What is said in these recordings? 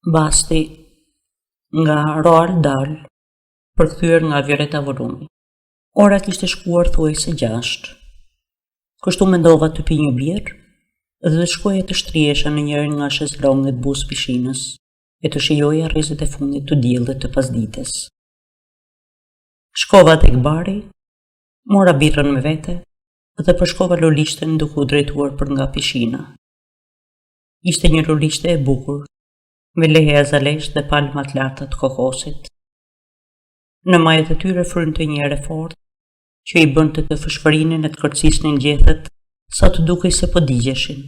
Basti nga Roald Dahl, përkthyer nga Violeta Volumi. Ora kishte shkuar thuajse 6. Kështu mendova të pi një birë dhe të shkoja të shtriesha në njërin nga shezlonget buz pishinës e të shijoja rrezet e fundit të diellit të pasdites. Shkova tek bari, mora birrën me vete dhe përshkova lolishten duke u drejtuar për nga pishina. Ishte një lolishte e bukur, me lehe azalesh dhe palmat larta të kokosit. Në majët e tyre frynte një ere fort, që i bënte të fshkërinin e të kërcisnin gjethet, sa të dukej se po digjeshin.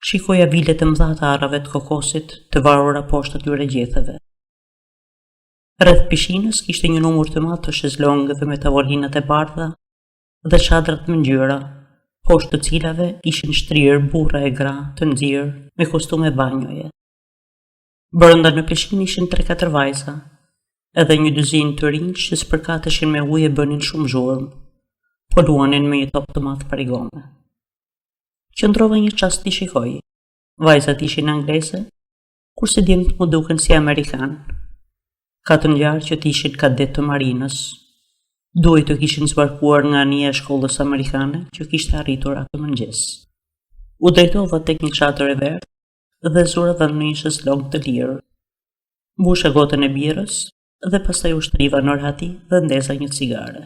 Shikoja vilet të mëdha të arrave të kokosit të varura poshtë atyre gjetheve. Rreth pishinës kishte një numër të madh të shezlongëve me tavolinat e bardha dhe çadrat me ngjyra, poshtë të cilave ishin shtrirë burra e gra të nxirr me kostume banjoje. Brenda në pishinë ishin 3-4 vajza, edhe një dyzinë të rinj që spërkateshin me ujë e bënin shumë zhurmë, po luanin me një top të madh parigone. Qëndrova një çast t'i shikoj. Vajzat ishin angleze, kurse djemtë mu duken si amerikan. Ka të ngjarë që t'ishin kadet të marinës. Duhet të kishin zbarkuar nga anija e shkollës amerikane që kishte arritur atë mëngjes. U drejtova tek një çadër e verdhë dhe zura dhe në një shezlong të lirë. Mbusha gotën e birrës dhe pastaj u shtriva në orë dhe ndeza një cigare.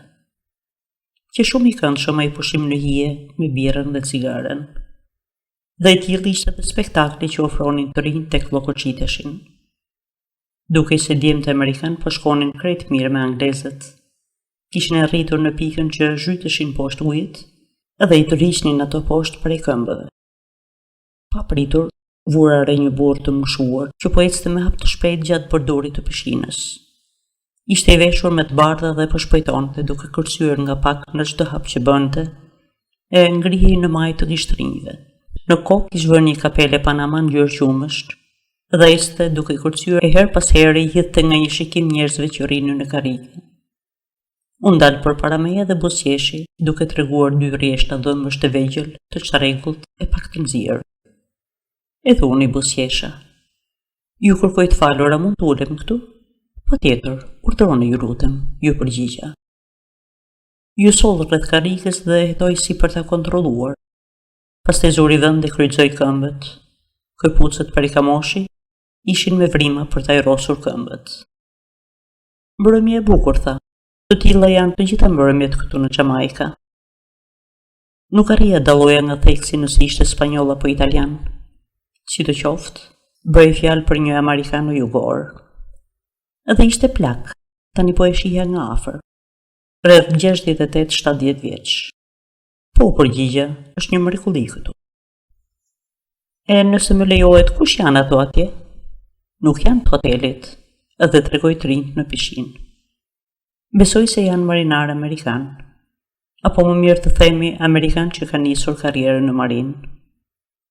Që shumë i këndshëm ai pushim në hije me birrën dhe cigaren. Dhe i tillë ishte edhe spektakli që ofronin të rinj tek llokoqiteshin. Dukej se djemtë amerikan po shkonin krejt mirë me anglezët. Kishin arritur në pikën që zhyteshin poshtë ujit dhe i tërhiqnin ato poshtë prej këmbëve. Pa pritur, vura re një burr të mshuar që po ecte me hap të shpejt gjatë bordorit të pishinës. Ishte i veshur me të bardha dhe po shpejtonte duke kërcyer nga pak në çdo hap që bënte, e ngrihej në majë të gishtrinjve. Në kokë kishte vënë një kapele panama ngjyrë qumësht dhe ishte duke kërcyer e her pas here i hidhte nga një shikim njerëzve që rrinin në karrige. Unë dalë përpara meje dhe buzëqeshi, duke treguar 2 rrjeshta dhëmbësh të vegjël, të çarregullt e pak të nxirr. Edhe unë i buzëqesha. Ju kërkoj të falur, a mund të ulem këtu? Patjetër, urdhroni ju lutem, ju përgjigja. Ju soll rreth karrikës dhe hetoj si për ta kontrolluar. Pastaj zuri vend dhe kryqëzoi këmbët. Këpucët për i kamoshi ishin me vrima për ta i rrosur këmbët. Mbrëmje e bukur, tha. Të tilla janë të gjitha mbrëmjet këtu në Jamaica. Nuk arrija dalloja nga theksi nëse ishte spanjoll apo italian. Sidoqoftë, bëri fjalë për një amerikano-jugor. Edhe ishte plak, tani po e shihja nga afër. Rreth 68-70 vjeç. Po, përgjigja, është një mrekulli këtu. E nëse më lejohet, kush janë ato atje? Nuk janë të hotelit, edhe tregoj të rinjt në pishinë. Besoj se janë marinar amerikan, apo më mirë të themi amerikan që kanë nisur karrierën në marinë.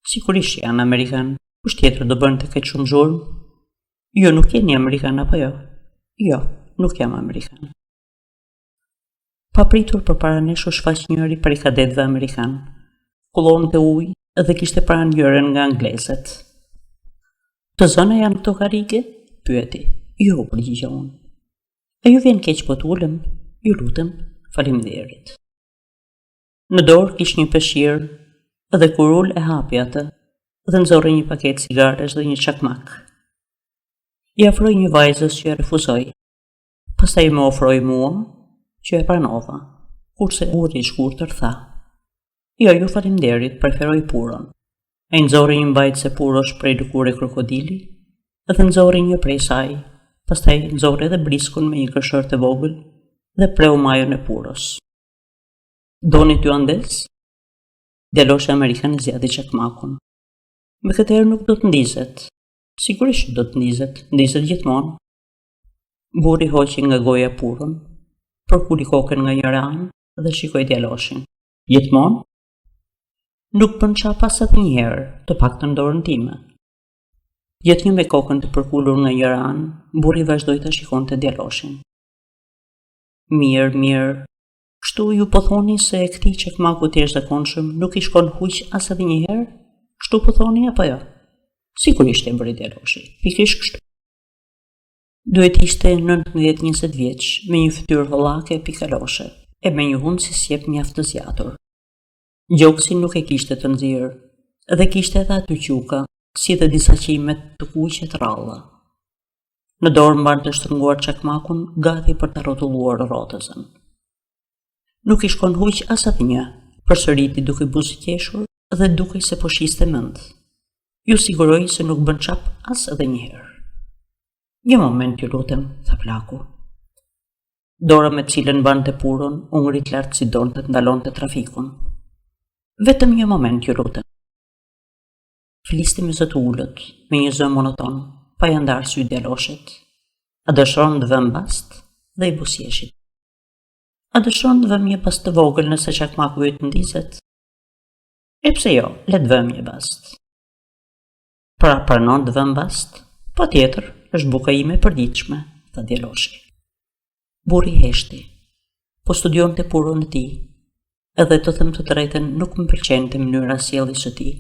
Sigurisht janë amerikan, kush tjetër do bënte kaq shumë zhurmë? Jo, nuk jeni amerikan apo jo? Jo, nuk jam amerikan. Papritur përpara nesh u shfaq njëri prej kadetëve amerikan. Kullonte ujë dhe kishte pranë njërin nga anglezët. Të zona janë këto karrige? Pyeti. Jo, përgjigja unë. E ju vjen keq po t'ulem? Ju lutem, faleminderit. Në dorë kish një peshqir dhe kur ul e hapi atë dhe nxorri një paketë cigaresh dhe një çakmak. I ofroi një vajzës që e refuzoi. Pastaj më ofroi mua që e pranova, kurse burri i shkurtër tha: "Jo, ju faleminderit, preferoj puron." Ai nxorri një mbajtse purosh prej lëkure krokodili dhe nxorri një prej saj. Pastaj nxorri edhe briskun me një këshër të vogël dhe preu majën e puros. "Doni t'ju andes?" Djaloshi amerikan zgjati çakmakun. "Me këtë herë nuk do të ndizet." "Sigurisht do të ndizet gjithmonë." Burri hoqi nga goja purën, përkuli kokën nga njëra anë dhe shikoi djaloshin. "Gjithmonë?" "Nuk bën çapa sa të një herë, të paktën dorën time." Gjithnjë me kokën të përkulur nga njëra anë, burri vazhdoi ta shikonte djaloshin. Mirë, kështu ju po thoni se këtij çakmaku të jashtëzakonshëm nuk i shkon huq as edhe një herë? Kështu po thoni apo jo? Sigurisht e bëri djaloshi, pikërisht kështu. Duhet ishte 19-20 vjeç, me një fytyrë hollake pikaloshe, e me një hund si sjep mjaft të zgjatur. Gjoksin nuk e kishte të nxirë, dhe kishte edhe aty quka, si dhe disa qimet të kuqe të rralla. Në dorë mbante të shtrënguar çakmakun, gati për të rrotulluar rrotëzën. Nuk i shkon huq as atë një, përsëriti duke buzëqeshur dhe duke se po shiste mend. Ju siguroj se nuk bën çap as edhe një herë. Një moment, ju lutem, tha plaku. Dora me cilën bante puron, u ngrit lart si donte të ndalonte trafikun. Vetëm një moment, ju lutem. Fliste me zë të ullët, me një zë monoton, pa ja ndarë sy djaloshet. A dëshron të vëm bast dhe i busjeshit. A dëshron të vëm një bast të vogël nëse çakmaku yt ndizet? E pse jo, le të vëm një bast. Pra pranon të vëm bast? Po tjetër, është buka ime e përditshme, tha djaloshi. Burri heshti, po studion të puron e tij, edhe të them të drejtën nuk më pëlqente mënyra sjelljes së tij.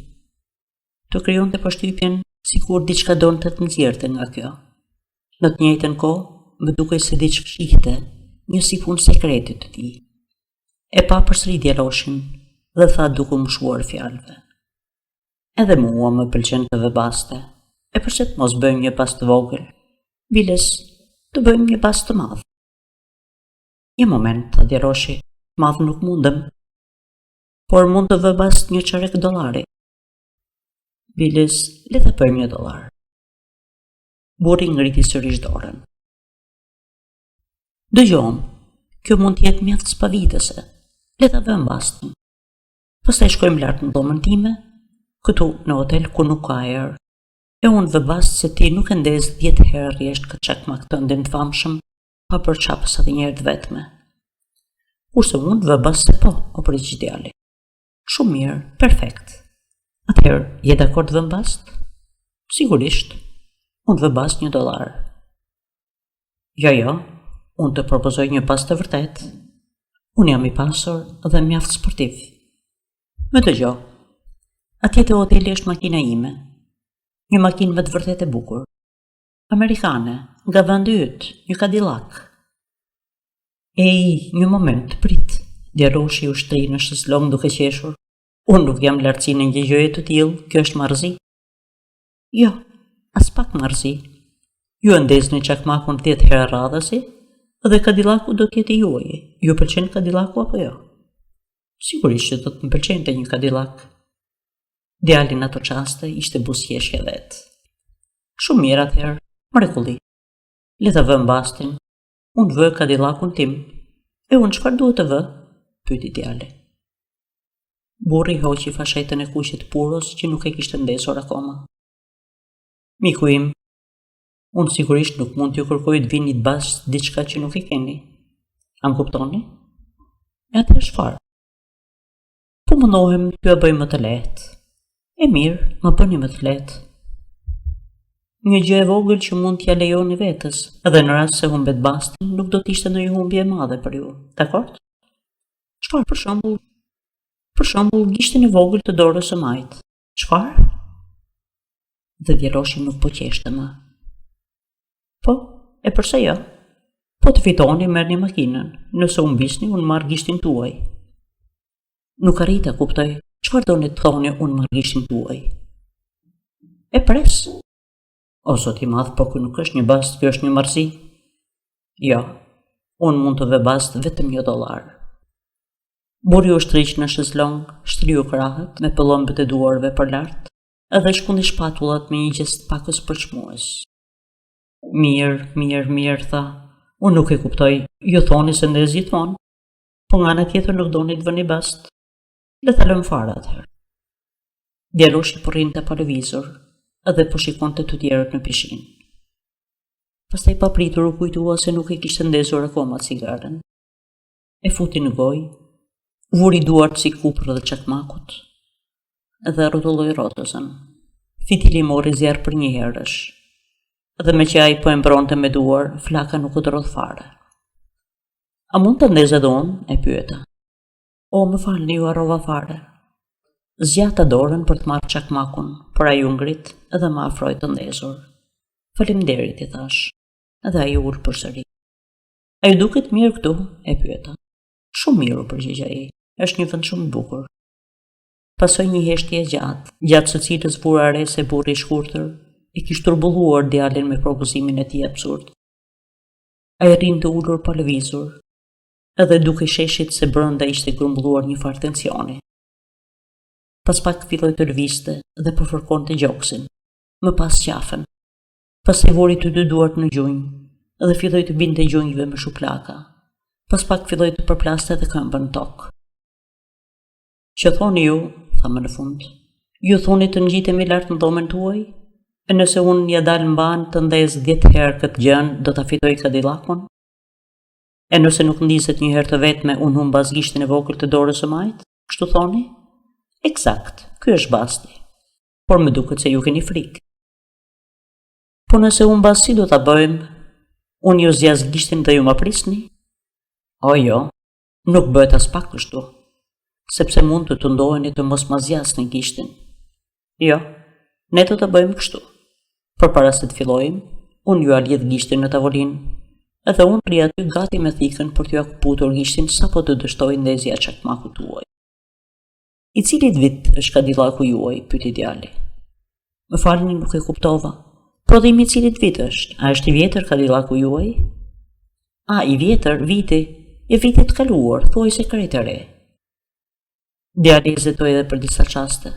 Të krijonte përshtypjen sikur diçka donte të nxjerrte nga kjo. Në të njëjtën kohë, më dukej se diçka shihte, një sipun sekreti të tij. E pa përsëri djaloshin dhe tha duke u mshuar fjalëve. Edhe mua më pëlqen të vëbaste. E përse të mos bëjmë një bast të vogël? Biles, të bëjmë një bast të madh. Një moment, tha djaloshi, madh nuk mundem, por mund të vë bast $1 Biles, le ta bëjmë $1. Burri ngriti sërish dorën. Dëgjom, kjo mund të jetë mjaft spavitëse. Le ta vëmë bastin. Pastaj shkojmë lart në dhomën time, këtu në hotel ku nuk ka erë. E unë vë bast se ti nuk e ndez 10 herë rjesht këtë çakmak tëndin të famshëm, pa për çapës atë njerë të vetme. Kurse unë vë bast se po, o përgjigj djali. Shumë mirë, perfekt. Atëherë, je dakord të vëm bast? Sigurisht, unë vë bast $1. Jo, unë të propozoj një bast të vërtet. Unë jam i pasur dhe mjaft sportiv. Më dëgjo, atje te hoteli është makina ime. Një makinë me të vërtet e bukur. Amerikane, nga vendi yt, një Cadillac. Ej, një moment, prit. Djaloshi u shtri në shezlong duke qeshur. Unë nuk jam lartësi në një gjëje të tillë, kjo është marrëzi. Jo, as pak marrëzi. Ju ndezni çakmakun 10 herë radhësi, dhe Cadillacu do të jetë juaj. Ju pëlqen Cadillacu apo jo? Sigurisht që do të më pëlqente një Cadillac. Djali në ato qaste ishte busjeshje vetë. Shumë mirë atëherë, mrekulli. Le ta vëm bastin. Unë vë Cadillacun tim. E unë çfarë duhet të vë? Pyeti djali. Burri hoqi fashetën e kuqe të puros që nuk e kishte ndesur akoma. Miku im, unë sigurisht nuk mund t'ju kërkoj të vini të bast diçka që nuk e keni. A më kuptoni? E atëherë çfarë? Po mundohem t'ju e bëj më të lehtë. E mirë, më bëni më të lehtë. Një gjë e vogël që mund t'ja lejoni vetës, edhe në rast se humbet bastin, nuk do t'ishte ndonjë humbje e madhe për ju. Dakord? Çfarë për shembull? Për shembull, gishtin e vogël të dorës së majt. Çfarë? Dhe djaloshi nuk po qeshte më. Po, e përse jo? Po të fitoni merrni makinën. Nëse u mbisni, unë marr gishtin tuaj. Nuk arrita kuptoj. Çfarë doni të thoni unë marr gishtin tuaj? E pres. O zot i madh, po ky nuk është një bast, kjo është një marrëzi. Jo, unë mund të vë bast vetëm $1. Burri u shtriq në shezlong, shtriu krahët me pëllëmbët e duarve për lart, edhe shkundi shpatullat me një gjest pakës përçmues. Mirë, tha. Unë nuk e kuptoj, ju thoni se ndez gjithmonë, po nga ana tjetër nuk doni të vëni bast. Le ta lëm fare atëherë. Djaloshi po rrinte pa lëvizur, edhe po shikonte të tjerët në pishinë. Pastaj pa pritur u kujtua se nuk e kishte ndezur akoma cigaren. E futi në gojë, vuri duart si kupër dhe çakmakut, dhe rrotulloi rrotëzën. Fitili mori zjarr për një herësh, dhe me që ai po e mbronte me duar, flaka nuk u drodh fare. A mund të ndez edhe unë? E pyeta. O, më falni, ju harrova fare. Zgjata dorën për të marrë çakmakun, por ai u ngrit edhe më afroi të ndezur. Faleminderit, i thash, edhe ai ul përsëri. A ju duket mirë këtu? E pyeta. Shumë mirë, u përgjigja ai. Është një vend shumë i bukur. Pasoi një heshtje gjatë së cilës vura re se burri i shkurtër e kishte turbulluar djalin me propozimin e tij absurd. Ai rrinte ulur pa lëvizur, edhe duke sheshit se brenda ishte grumbulluar një farë tensioni. Pas pak filloi të lëvizte dhe po fërkonte gjoksin, më pas qafën. Pastaj vuri të dy duart në gjunjë dhe filloi të binte gjunjëve me shuplaka. Pas pak filloi të përplaste dhe këmbën në tokë. Që thoni ju, tha më në fund, ju thoni të ngjitemi lart në dhomën tuaj? E nëse unë ja dal mban të ndez 10 herë këtë gjën, do ta fitoj Cadillacun? E nëse nuk ndizet një herë të vetme, unë humb gishtin e vogël të dorës së majt? Kështu thoni? Eksakt, ky është basti. Por më duket se ju keni frikë. Po nëse unë mbas si do ta bëjmë? Unë ju zjas gishtin dhe ju më prisni? O jo, nuk bëhet as pak kështu, sepse mund të ndoheni të mos ma zjasni gishtin. Jo, ne do të bëjmë kështu. Por para se të fillojmë, unë ju lidh gishtin në tavolinë, edhe unë rri aty gati me thikën për t'ju akuputur gishtin sapo të dështoj ndezja çakmakut tuaj. I cili vit është Cadillacu juaj? Pyeti djali. Më falni, nuk e kuptova. Prodhimi i cilit vit është? A është i vjetër Cadillacu juaj? A, i vjetër, viti, e vitit kaluar, thuaj se krejt e re. Djali hezitoi edhe për disa çaste,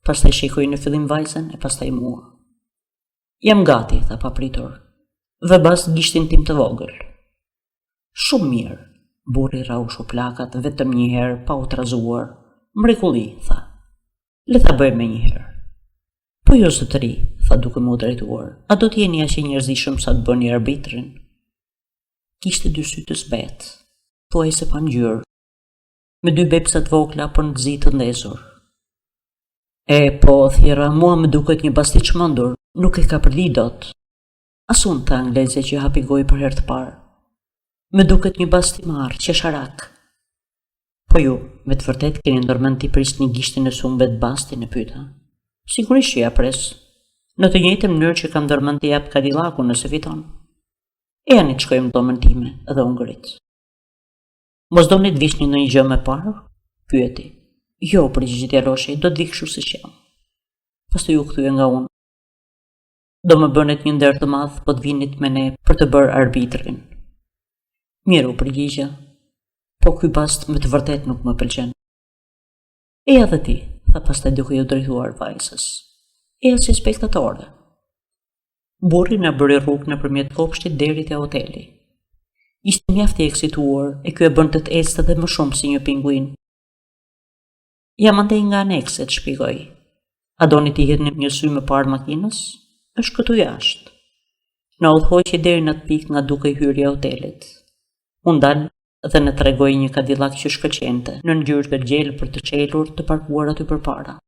pastaj shikoi në fillim vajzën e pastaj mua. Jam gati, tha papritur, dhe bas gishtin tim të vogël. Shumë mirë, burri rau shuplakat vetëm një herë pa u trazuar. Mrekulli, tha. Le ta bëjmë një herë. Po jo zotëri, tha duke më drejtuar, a do t'jeni aq i njerëzishëm sa të bëni arbitrin? Kishte dy sy të zbet, thuaj se pa ngjyrë, me dy bepsat vogla për në zi të ndezur. E, po, thjera, mua më duket një basti çmendur, nuk e ka përli dot. Asun, tha angleze që hapi gojë për herë të parë. Më duket një basti marr, qesharak. Po ju, me të vërtet keni ndërmend t'i prisni gishtin e sumbet bastin, e pyeta. Sigurisht që ja pres. Në të njëjtën mënyrë që kam ndërmend të jap Cadillacun nëse fiton. E janë të shkojmë në dhomën time, edhe u ngrit. Mos doni të vishni në një gjë më parë? Pyeti. Jo, përgjigji djaloshi, do të vi kështu siç jam. Pastaj u kthye nga unë. Do më bënet një nder të madh po të vinit me ne për të bërë arbitrin. Mirë, u përgjigja. Po ky bast me të vërtet nuk më pëlqen. Eja dhe ti, tha pastaj duke ju drejtuar vajzës. Eja si spektatore. Burri na bëri rrugë nëpërmjet kopshtit deri te hoteli. Ishte mjaft i eksituar e ky e bënte të ecte edhe më shumë si një pinguin. Jam andej nga anekset, shpjegoi. A doni t'i hedhni një sy më parë makinës? Është këtu jashtë. Na udhëhoqi deri në atë pikë nga duke hyrja e hotelit. Unë dal dhe në tregoi një Cadillac që shkëlqente, në ngjyrë të gjelbër për të çelur të parkuar aty përpara.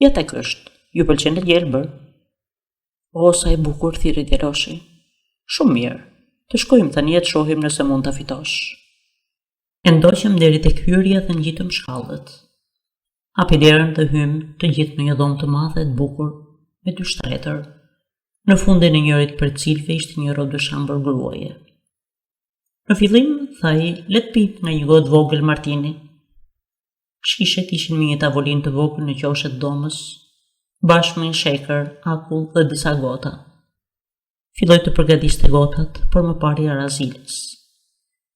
Ja tek është, ju pëlqen e gjelbër? O, sa e bukur, thirrri djaloshi. Shumë mirë, të shkojmë tani të shohim nëse mund ta fitosh. E ndoqëm deri tek hyrja dhe ngjitëm shkallët. Hapi derën dhe hym të gjithë në një dhomë të madhe të bukur me dy shtretër. Në fundin e njërit për cilëve ishte një robe shambër gruaje. Në fillim, thaj, le të pip nga një gotë vogël martini. Shishet ishin me një tavolinë të vogël në qoshet dhomës, bashkë me një sheker, akull dhe disa gota. Filloi të përgatiste gotat, por më pari arazilës.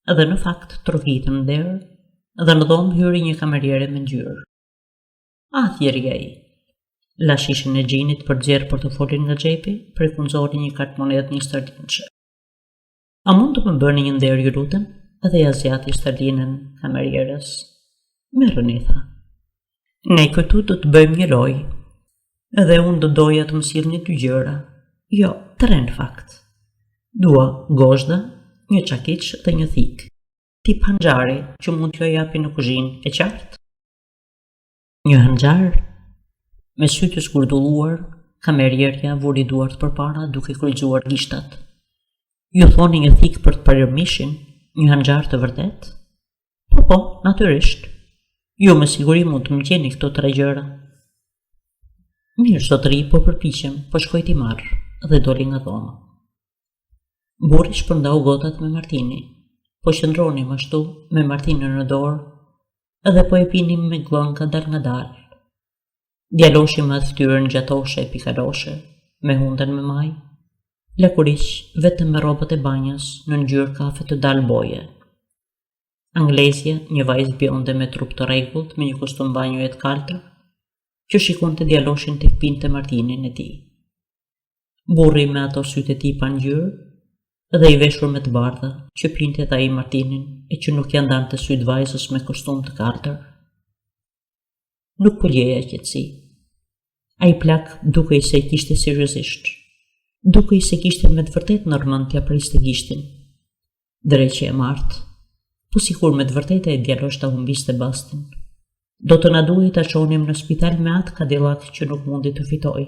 Edhe në fakt trovitëm derë, dhe në dhomë hyri një kameriere me ngjyrë. Thjeri ai. La shishën e gjinit për xherr portofolin nga xhepi, përkunzori një kartë monedhë një sterlinçe. A mund të më bëni një nder, ju lutem? Edhe ja zjati sterlinën kamerierës. Merrni, tha. Ne këtu do të bëjmë një lojë. Edhe unë do doja të më sillni dy gjëra. Jo, 3 në fakt. Dua gozhda, një çakiç dhe një thik. Tip hanxhari që mund t'ju japi në kuzhinë, e qartë? Një hanxhar? Me sy të skurdullur, kamerierja vuri duart përpara duke kryqëzuar gishtat. Ju thoni një thik për të parë mishin, një hanxhar të vërtet? Po, natyrisht. Ju me siguri mund të më gjeni këto 3 gjëra. Mirë, zotëri, po përpiqem, po shkoj t'i marr, dhe doli nga dhoma. Burri shpërndau gotat me Martini, po qëndronim ashtu me Martinën në dorë, edhe po e pinim me glonka dal nga dal. Djaloshi me atë fytyrën gjatoshe e pikaloshe, me hunden me maj, lakuriq vetëm me rrobat e banjas në ngjyrë kafe të dal boje. Anglezja, një vajzë bjonde me trup të rregullt, me një kostum banjoje të kaltër, që shikonte djaloshin tek pinte Martinin e tij. Burri me ato sytë e tij pa ngjyrë, dhe i veshur me të bardha, që pinte ai Martinin e që nuk ja ndante sytë vajzës me kostum të kaltër. Nuk po gjeja qetësi. Ai plak dukej se i kishte seriozisht. Dukej se kishte me të vërtet nërmend t'ja priste gishtin. Dreqe e martë, po sikur me të vërtet e djalosh ta humbiste bastin. Do të na duhej ta çonim në spital me atë Cadillac që nuk mundi të fitoj.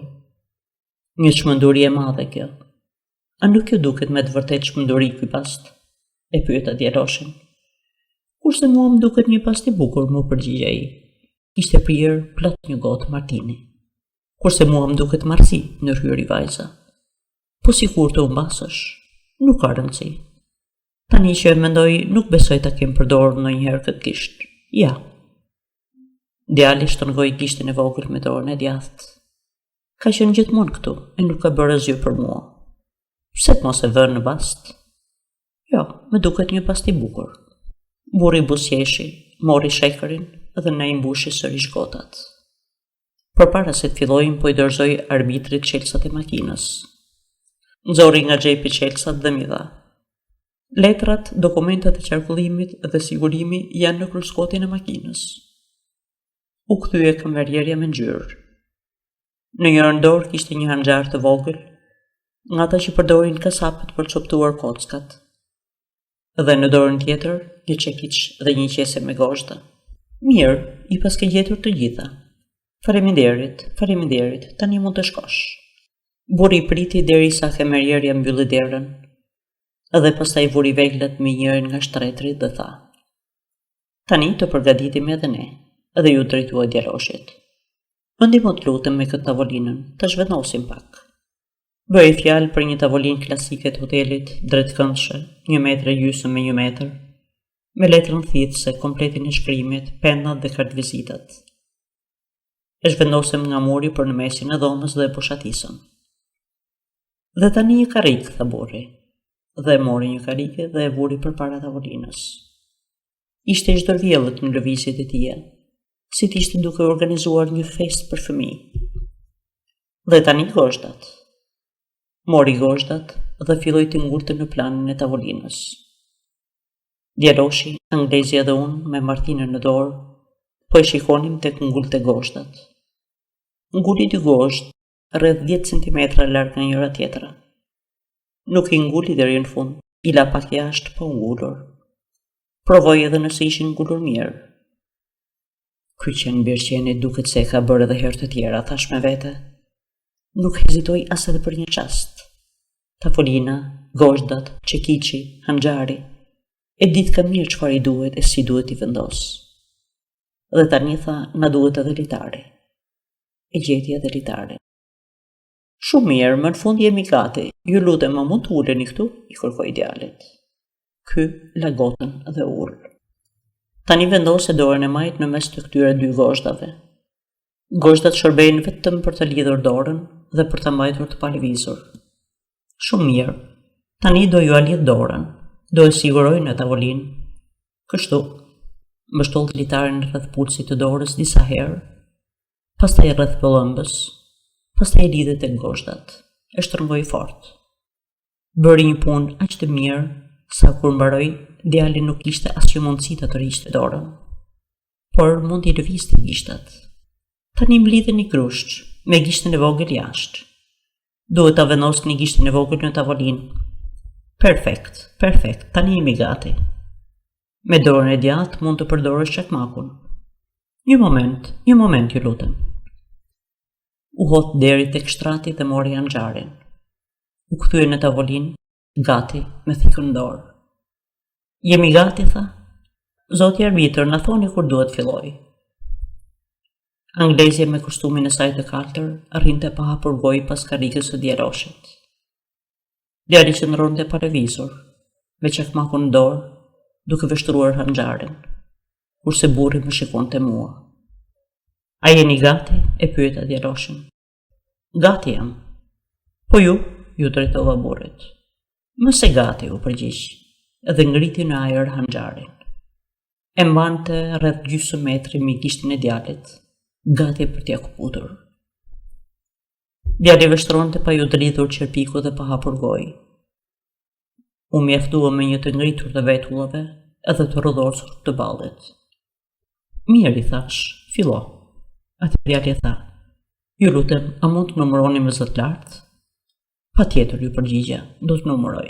Një çmenduri e madhe kjo. A nuk ju duket me të vërtet çmenduri ky past? E pyeta djaloshin. Kurse mua më duket një past i bukur, më përgjigj ai. Kishte prirë plot një gotë Martini. Kurse mua më duket marrësi, ndërhyri vajza. Po sikur të humbasësh, nuk ka rëndësi. Tani që e mendoj, nuk besoj ta kem përdorur ndonjëherë këtë gisht. Ja. Djali shtrëngoi gishtin e vogël me dorën e djathtë. Ka qenë gjithmonë këtu e nuk ka bërë asgjë për mua. Pse të mos e vënë në bast? Jo, më duket një past i bukur. Burri buzëqeshi, mori shekerin dhe na i mbushi sërish gotat. Përpara se të fillojmë, po i dorëzoi arbitrit çelësat e makinës. Nxori nga xhepi çelësat dhe mi dha. Letrat, dokumentat e qarkullimit dhe sigurimi janë në kryeskotin e makinës. U kthye kamerierja me ngjyrë. Në njërën dorë kishte një hanxhar të vogël, nga ata që përdorin kasapët për çoptuar kockat. Dhe në dorën tjetër, një çekiç dhe një qese me gozhda. Mirë, i paske gjetur të gjitha. Faleminderit, tani mund të shkosh. Burri priti derisa kamerierja mbylli derën, dhe pastaj vuri veglat me njërin nga shtretrit dhe tha: Tani të përgatitemi edhe ne, dhe ju drejtua djaloshit. Më ndihmo të lutem me këtë tavolinën, të zhvendosim pak. Bëri fjalë për një tavolinë klasike të hotelit, drejtkëndshë, 1,5 metra me 1 metër, me letrën thithëse, kompletin e shkrimit, pendat dhe kartvizitat. E zhvendosëm nga muri për në mesin e dhomës dhe e pushatisëm. Dhe tani një karrikë, tha burri, dhe mori një karrike dhe e vuri përpara tavolinës. Ishte i zdërvjellët në lëvizjet e tija, si t'ishte duke organizuar një fest për fëmijë. Dhe tani gozhdat. Mori gozhdat dhe filloi të ngurte në planin e tavolinës. Djaloshi, anglezja dhe unë me Martinën në dorë, po e shikonim tek ngulte gozhdat. Nguli 2 gozhd, rreth 10 cm larg nga njëra tjetra. Nuk i nguli deri në fund, i la pak jashtë po ngulur. Provoi edhe nëse ishin ngulur mirë. Ky qen birqeni duket se e ka bërë edhe herë të tjera, thash me vete. Nuk hezitoj as edhe për një çast. Tavolina, gozhdat, çekiçi, hanxhari. E ditë ka mirë çfarë i duhet e si duhet i vendos. Dhe tani tha, na duhet edhe litari. E gjeti edhe litari. Shumë mirë, më në fund jemi gati. Ju lutem, më mund të uleni këtu? I kërkoi djalit. Ky la gotën dhe ul. Tani vendose dorën e majt në mes të këtyre 2 gozhdave. Gozhdat shërbejnë vetëm për të lidhur dorën dhe për të mbajtur të palëvizur. Shumë mirë. Tani do ju lidh dorën. Do e siguroj në tavolinë. Kështu, mbështoll litarin rreth pulsit të dorës disa herë, pastaj rreth pëllëmbës, pastaj lidhe tek gozhdat. E shtrëngoi fort. Bëri një punë aq të mirë sa kur mbaroi, djali nuk kishte asnjë mundësi ta tërhiqte dorën, por mund t'i lëvizte gishtat. Tani mblidhen një grushç me gishtin e vogël jashtë. Duhet ta vendosni gishtin e vogël në tavolinë. Perfekt, tani jemi gati. Me dorën e djathtë mund të përdorësh çakmakun. Një moment, ju lutem. U hodh deri tek shtrati dhe mori hanxharin. U kthye në tavolinë, gati, me thikën në dorë. Jemi gati, tha. Zoti arbitër, na thoni kur duhet filloj. Anglezja me kostumin e saj të kaltër arrinte pa hapur gojë pas karrikës së djaloshit. Djali qëndronte pa lëvizur, me çakmakun në dorë, duke vështruar hanxharin, kurse burri më shikonte mua. A jeni gati? E pyeta djaloshin. Gati jam. Po ju drejtova burrit. Mëse gati, u përgjigj, dhe ngriti në ajër hanxharin. E mbante rreth gjysmë metri mbi gishtin e djalit, gati për t'ia kuputur. Djali vështronte pa ju dridhur qerpiku dhe pa hapur gojë. U mjaftua me një të ngritur të vetullave edhe të rrëdhosur të ballit. Mirë, i thash, fillo. Atë djali tha, ju lutem, a mund të numëroni me zot lartë? Patjetër, ju përgjigja, do të numëroj.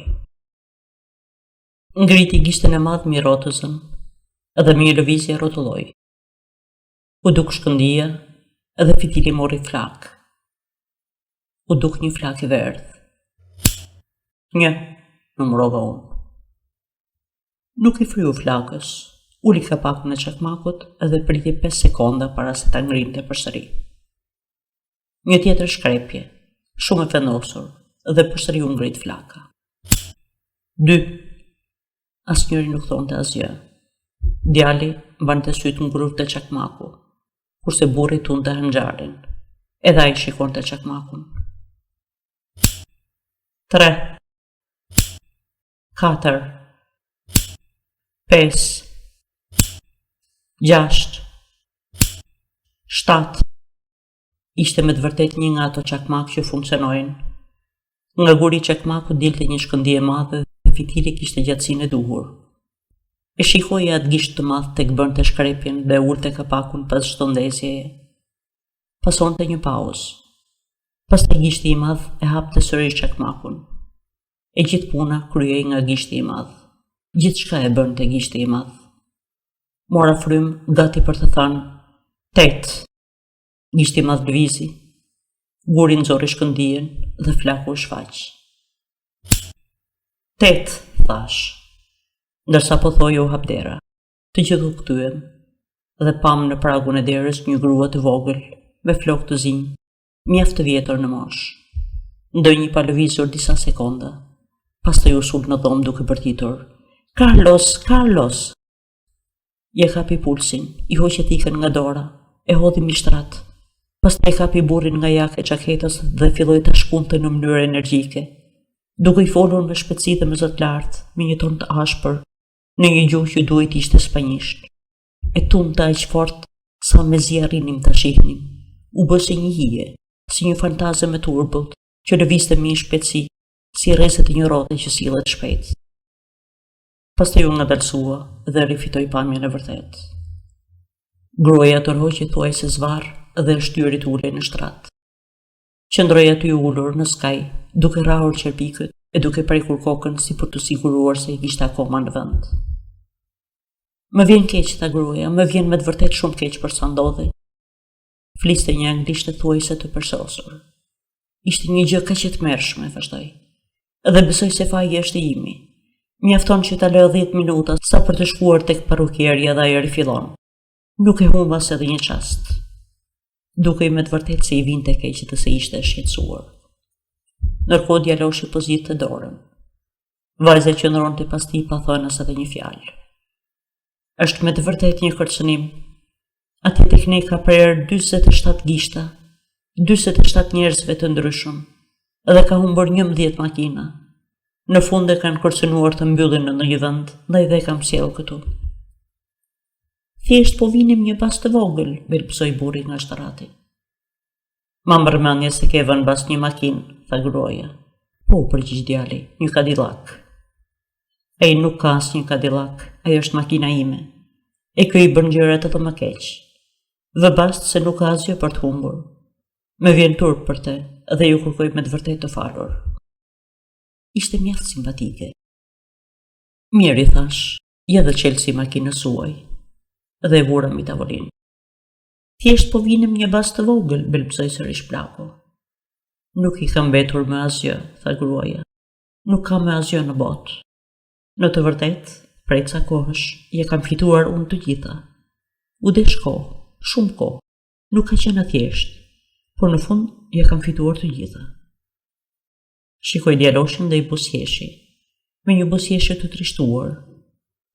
Ngriti gishtin e madh mbi rrotëzën edhe me një lëvizje rrotulloi. U duk shkëndia edhe fitili mori flak. U duk një flak i verdh. Një, numërova unë. Nuk i fryu flakës, uli kapakun e çakmakut edhe priti 5 sekonda para se ta ngrinte përsëri. Një tjetër shkrepje, shumë e vendosur, dhe përsëri u ngrit flaka. 2. Asnjëri nuk thonte asgjë. Djali mbante sytë ngrur te çakmaku, kurse burri tunte hanxharin. Edhe ai shikonte çakmakun. 3. 4. 5. 6. 7. Ishte me të vërtet një nga ato çakmak që funksionojnë. Nga guri i çakmakut dilte një shkëndije e madhe dhe fitili kishte gjatësinë e duhur. E shikoi atë gisht të madh tek bënte shkrepjen dhe ulte kapakun pas çdo ndezjeje. Pasonte një pauzë. Pastaj gishti i madh e hapte sërish çakmakun. E gjithë puna kryhej nga gishti i madh. Gjithçka e bënte gishti i madh. Mora frym gati për të thënë 8. Gishti i madh lëvizi. Guri nxorri shkëndijen dhe flaku u shfaq. 8, thash. Ndërsa po thoja u hap dera. Të gjithë u kthyem dhe pam në pragun e derës një grua të vogël me flokë të zinj, mjaft të vjetër në moshë. Ndonjë pa lëvizur disa sekonda, pastaj u sul në dhomë duke bërtitur. Carlos, Carlos! Je kapi pulsin, i hoqi ikën nga dora, e hodhi mishtrat. Pastaj kapi burrin nga jaka e çaketës dhe filloi ta shkunte në mënyrë energjike, duke i folur me shpejtësi dhe me zot lart, me një ton të ashpër, në një gjuhë që duhet ishte spanjisht. E tumta aq fort sa mezi arrinim ta shihnim. U bë si një hije, si një fantazëm e turbull që lëvizte me një shpejtësi, si rrezet e një rrote që sillet shpejt. Pastaj u ngadalsua dhe rifitoi pamjen e vërtetë. Gruaja tërhoqi thuajse zvarr dhe shtyri të ulej në shtrat. Qëndroi aty ulur në skaj, duke rrahur qerpikët e duke prekur kokën si për të siguruar se i kishte akoma në vend. Më vjen keq, tha gruaja, më vjen me të vërtet shumë keq për sa ndodhi. Fliste një anglisht thuajse të përsosur. Ishte një gjë kaq e tmerrshme, vazhdoi. Dhe besoj se faji është i imi. Mjafton që ta lë 10 minuta sa për të shkuar tek parrukerja dhe ai rifillon. Nuk e humba se edhe një çast. Duke i me të vërtet se i vinte keq të se ishte shqetësuar. Ndërkohë djaloshi po zgjidhte dorën. Vajza qëndronte pas tij pa thënë as edhe një fjalë. Është me të vërtet një kërcënim. Aty tek ne ka prerë 47 gishta, 47 njerëzve të ndryshëm, dhe ka humbur 11 makina. Në fund e kanë kërcënuar të mbyllin në një vend, ndaj dhe kam sjellë këtu. Thjesht po vinim një bas të vogël, belpsoi burri nga shtarati. Ma mbërmendje se ke vënë bas një makinë, tha gruaja. Po, përgjigj djali, një Cadillac. Ai nuk ka asnjë Cadillac, ajo është makina ime. E ky i bën gjërat edhe më keq. Dhe bast se nuk ka asgjë për të humbur. Më vjen turp për te, dhe ju kërkoj me të vërtet të falur. Ishte mjaft simpatike. Mirë, i thash, ja dhe qelsi makinës suaj. Dhe e vura mbi tavolinë. Thjesht po vinim një bas të vogël, belpsoi sërish plaku. Nuk i kam mbetur me asgjë, tha gruaja. Nuk kam me asgjë në botë. Në të vërtetë, prej ca kohësh, ja kam fituar unë të gjitha. U desh kohë, shumë kohë. Nuk ka qenë thjesht, por në fund ja kam fituar të gjitha. Shikoj djaloshin dhe i buzëqeshi, me një buzëqeshje të trishtuar,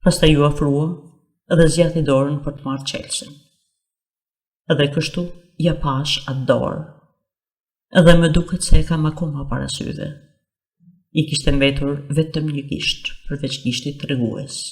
pastaj ju afrua dhe zgjati dorën për të marrë çelësin. Edhe kështu ja pash atë dorë, edhe më duket se e kam akoma para syve. I kishte mbetur vetëm një gisht përveç gishtit tregues.